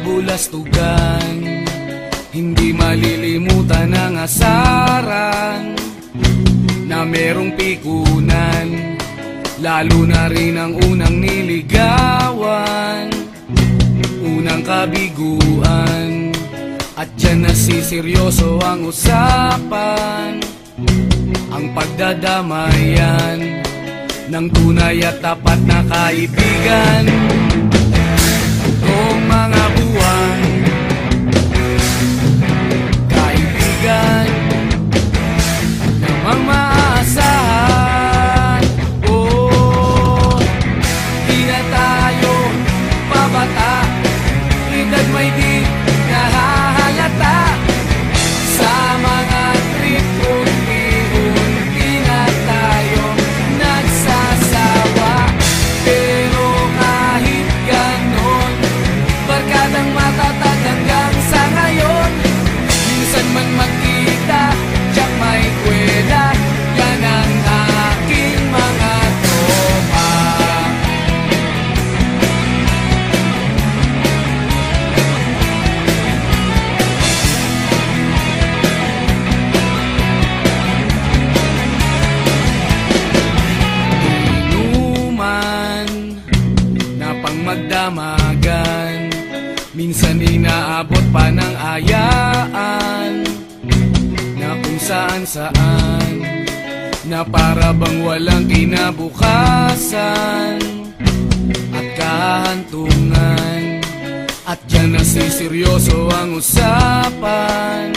kabulastugan, hindi malilimutan ang asaran na merong pikunan, lalo na rin ang unang niligawan, unang kabiguan. At dyan nasiseryoso ang usapan, ang pagdadamayan ng tunay at tapat na kaibigan. Kung mga buwan, kaibigan namang maaasahan. Oh, di na tayo pabata, edad may di nahahalata. Sa mga trip, unti-unti na tayo nagsasawa. Pero kahit ganon, barkadang matatag hanggang sa ngayon. Minsan man magkita, tiyak may kwela, yan ang aking mga tropa. Inuman na pang magdamagan, minsan inaabot pa ng ayaan, na kung saan-saan, na para bang walang kinabukasan at kahantungan. At dyan nasiseryoso ang usapan,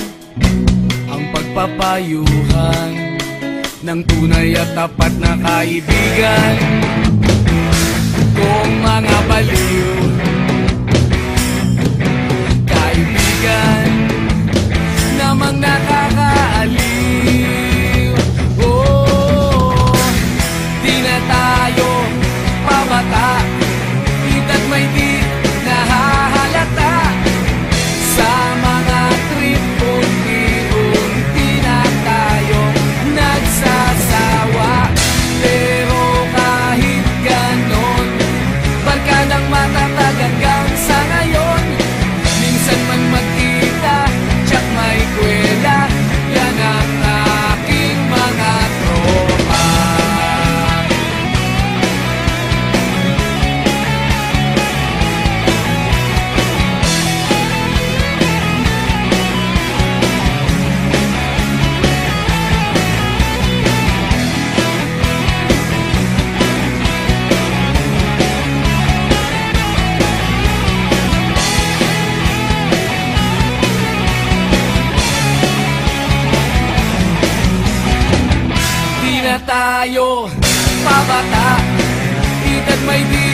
ang pagpapayuhan ng tunay at tapat na kaibigan. Kung mga baliw, kaibigan namang nakakaaliw. Oh, di na tayo pabata, edad may di nahahalata. Sa mga trip, unti-unti na tayo nagsasawa. Pero kahit ganon, barkadang matatag hanggang sa ngayon. Minsan man magkita, tiyak may kwela, yan ang aking mga tropa. Di na tayo pabata, edad may di